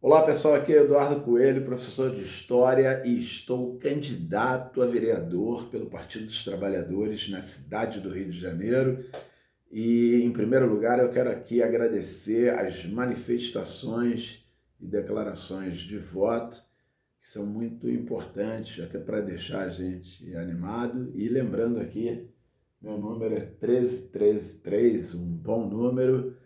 Olá pessoal, aqui é Eduardo Coelho, professor de História e estou candidato a vereador pelo Partido dos Trabalhadores na cidade do Rio de Janeiro. E, em primeiro lugar, eu quero aqui agradecer as manifestações e declarações de voto, que são muito importantes, até para deixar a gente animado. E lembrando aqui, meu número é 13133, um bom número,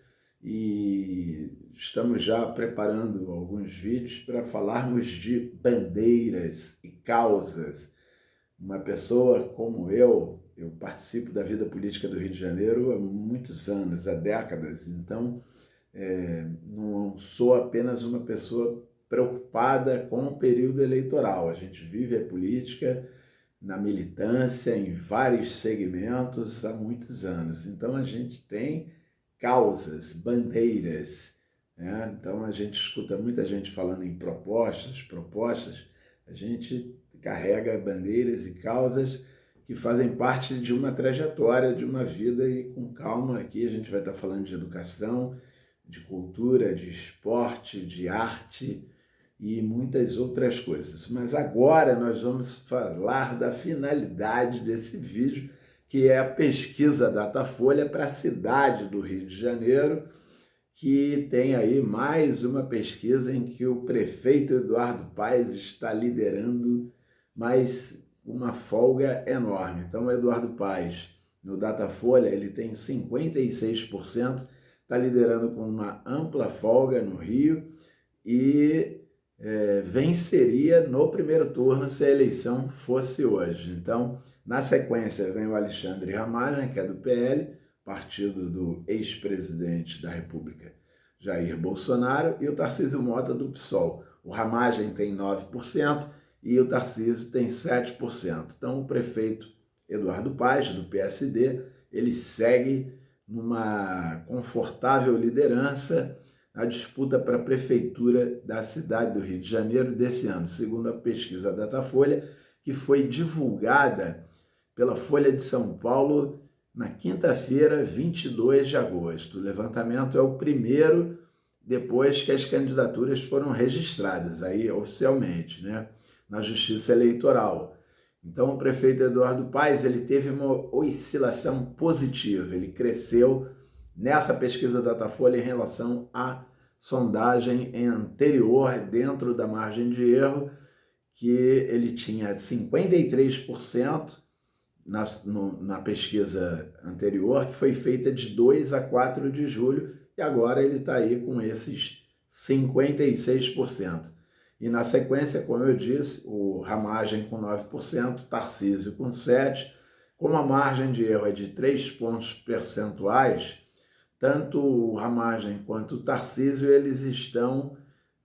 e estamos já preparando alguns vídeos para falarmos de bandeiras e causas. Uma pessoa como eu participo da vida política do Rio de Janeiro há muitos anos, há décadas, então não sou apenas uma pessoa preocupada com o período eleitoral. A gente vive a política na militância em vários segmentos há muitos anos. Então a gente tem causas, bandeiras, né? Então a gente escuta muita gente falando em propostas, a gente carrega bandeiras e causas que fazem parte de uma trajetória, de uma vida, e com calma aqui a gente vai estar falando de educação, de cultura, de esporte, de arte e muitas outras coisas. Mas agora nós vamos falar da finalidade desse vídeo, que é a pesquisa Datafolha para a cidade do Rio de Janeiro, que tem aí mais uma pesquisa em que o prefeito Eduardo Paes está liderando, mas uma folga enorme. Então, o Eduardo Paes, no Datafolha, ele tem 56%, está liderando com uma ampla folga no Rio e venceria no primeiro turno se a eleição fosse hoje. Então, na sequência, vem o Alexandre Ramagem, que é do PL, partido do ex-presidente da República, Jair Bolsonaro, e o Tarcísio Mota, do PSOL. O Ramagem tem 9% e o Tarcísio tem 7%. Então, o prefeito Eduardo Paes, do PSD, ele segue numa confortável liderança a disputa para a prefeitura da cidade do Rio de Janeiro desse ano, segundo a pesquisa Datafolha, que foi divulgada pela Folha de São Paulo na quinta-feira, 22 de agosto. O levantamento é o primeiro depois que as candidaturas foram registradas, aí oficialmente, né, na Justiça Eleitoral. Então, o prefeito Eduardo Paes, ele teve uma oscilação positiva, ele cresceu nessa pesquisa Datafolha em relação à sondagem anterior, dentro da margem de erro, que ele tinha 53% na pesquisa anterior, que foi feita de 2 a 4 de julho, e agora ele está aí com esses 56%. E na sequência, como eu disse, o Ramagem com 9%, Tarcísio com 7%. Como a margem de erro é de 3 pontos percentuais, tanto o Ramagem quanto o Tarcísio, eles estão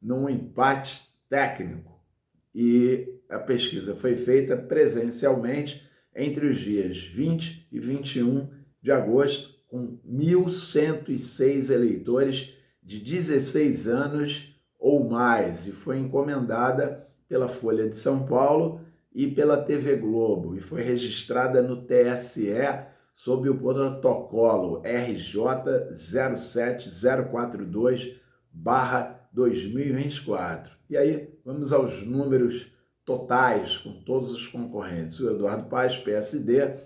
num empate técnico. E a pesquisa foi feita presencialmente entre os dias 20 e 21 de agosto, com 1.106 eleitores de 16 anos ou mais, e foi encomendada pela Folha de São Paulo e pela TV Globo, e foi registrada no TSE sob o protocolo RJ 07042/2024. E aí, vamos aos números totais com todos os concorrentes. O Eduardo Paes, PSD,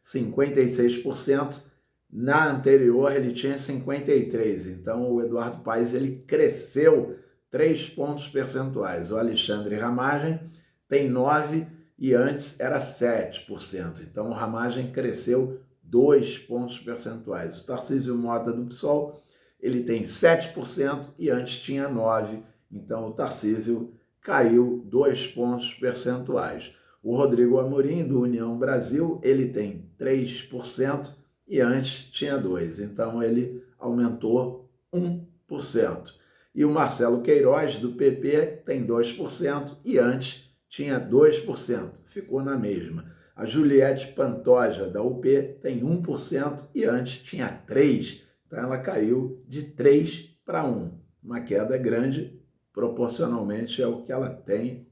56%. Na anterior, ele tinha 53%. Então, o Eduardo Paes, ele cresceu 3 pontos percentuais. O Alexandre Ramagem tem 9% e antes era 7%. Então, o Ramagem cresceu 2 pontos percentuais. O Tarcísio Mota, do PSOL, ele tem 7% e antes tinha 9%. Então, o Tarcísio caiu 2 pontos percentuais. O Rodrigo Amorim, do União Brasil, ele tem 3% e antes tinha 2%. Então, ele aumentou 1%. E o Marcelo Queiroz, do PP, tem 2% e antes tinha 2%. Ficou na mesma. A Juliette Pantoja, da UP, tem 1% e antes tinha 3%. Então, ela caiu de 3 para 1. Uma queda grande, proporcionalmente ao que ela tem.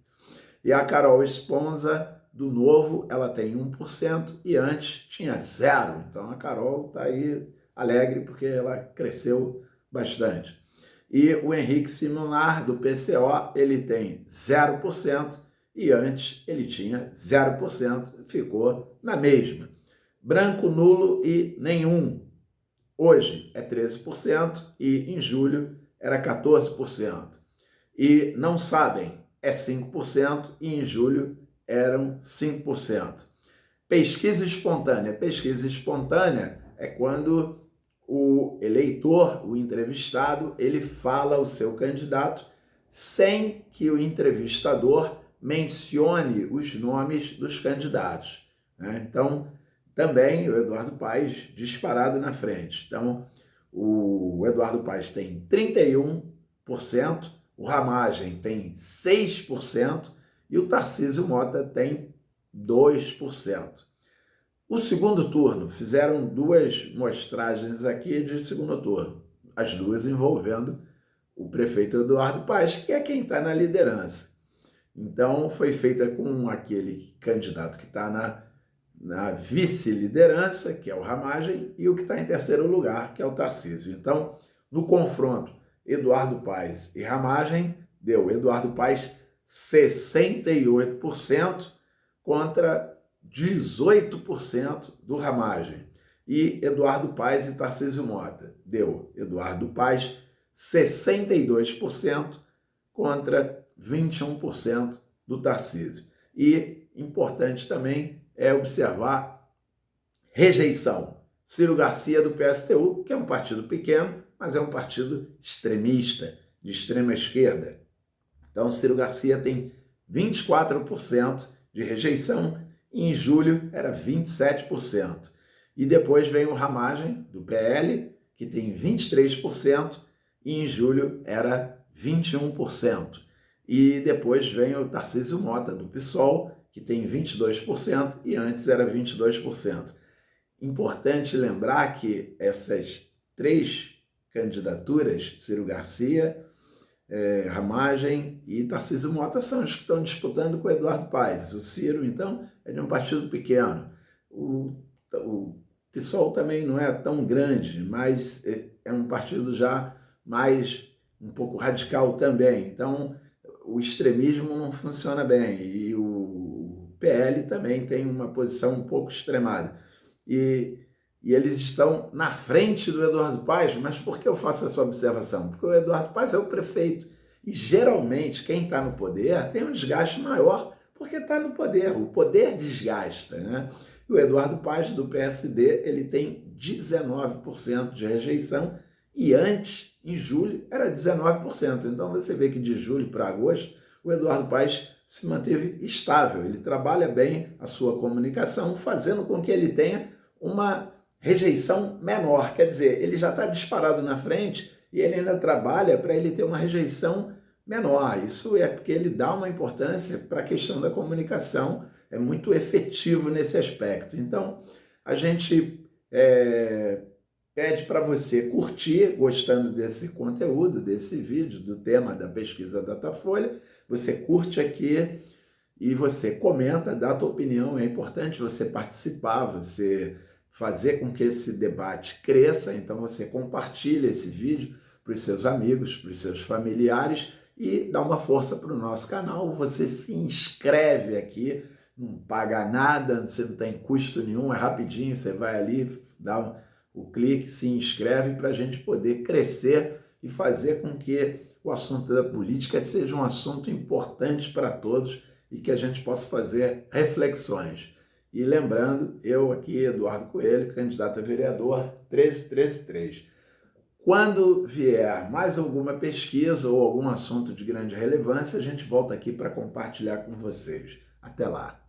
E a Carol Esponza, do Novo, ela tem 1% e antes tinha 0%. Então, a Carol está aí alegre porque ela cresceu bastante. E o Henrique Simonar, do PCO, ele tem 0%, e antes ele tinha 0%, ficou na mesma. Branco, nulo e nenhum. Hoje é 13% e em julho era 14%. E não sabem é 5% e em julho eram 5%. Pesquisa espontânea. Pesquisa espontânea é quando o eleitor, o entrevistado, ele fala o seu candidato sem que o entrevistador mencione os nomes dos candidatos, né? Então, também o Eduardo Paes disparado na frente. Então, o Eduardo Paes tem 31%, o Ramagem tem 6% e o Tarcísio Mota tem 2%. O segundo turno, fizeram duas mostragens aqui de segundo turno, as duas envolvendo o prefeito Eduardo Paes, que é quem está na liderança. Então, foi feita com aquele candidato que está na vice-liderança, que é o Ramagem, e o que está em terceiro lugar, que é o Tarcísio. Então, no confronto Eduardo Paes e Ramagem, deu Eduardo Paes 68% contra 18% do Ramagem. E Eduardo Paes e Tarcísio Mota, deu Eduardo Paes 62% contra 21% do Tarcísio. E importante também é observar rejeição. Ciro Garcia do PSTU, que é um partido pequeno, mas é um partido extremista, de extrema esquerda. Então, Ciro Garcia tem 24% de rejeição e em julho era 27%. E depois vem o Ramagem do PL, que tem 23% e em julho era 21%. E depois vem o Tarcísio Mota do PSOL, que tem 22% e antes era 22%. Importante lembrar que essas três candidaturas, Ciro Garcia, Ramagem e Tarcísio Mota, são os que estão disputando com o Eduardo Paes. O Ciro, então, é de um partido pequeno. O PSOL também não é tão grande, mas é um partido já mais um pouco radical também. Então, o extremismo não funciona bem e o PL também tem uma posição um pouco extremada. E eles estão na frente do Eduardo Paes, mas por que eu faço essa observação? Porque o Eduardo Paes é o prefeito e geralmente quem está no poder tem um desgaste maior porque está no poder, o poder desgasta, né? E o Eduardo Paes do PSD, ele tem 19% de rejeição e antes, em julho, era 19%. Então você vê que de julho para agosto, o Eduardo Paes se manteve estável. Ele trabalha bem a sua comunicação, fazendo com que ele tenha uma rejeição menor. Quer dizer, ele já está disparado na frente e ele ainda trabalha para ele ter uma rejeição menor. Isso é porque ele dá uma importância para a questão da comunicação, é muito efetivo nesse aspecto. Então, a gente pede para você curtir, gostando desse conteúdo, desse vídeo, do tema da pesquisa Datafolha. Você curte aqui e você comenta, dá a tua opinião. É importante você participar, você fazer com que esse debate cresça. Então você compartilha esse vídeo para os seus amigos, para os seus familiares e dá uma força para o nosso canal. Você se inscreve aqui, não paga nada, você não tem custo nenhum, é rapidinho, você vai ali, dá o clique, se inscreve para a gente poder crescer e fazer com que o assunto da política seja um assunto importante para todos e que a gente possa fazer reflexões. E lembrando, eu aqui, Eduardo Coelho, candidato a vereador 13133. Quando vier mais alguma pesquisa ou algum assunto de grande relevância, a gente volta aqui para compartilhar com vocês. Até lá!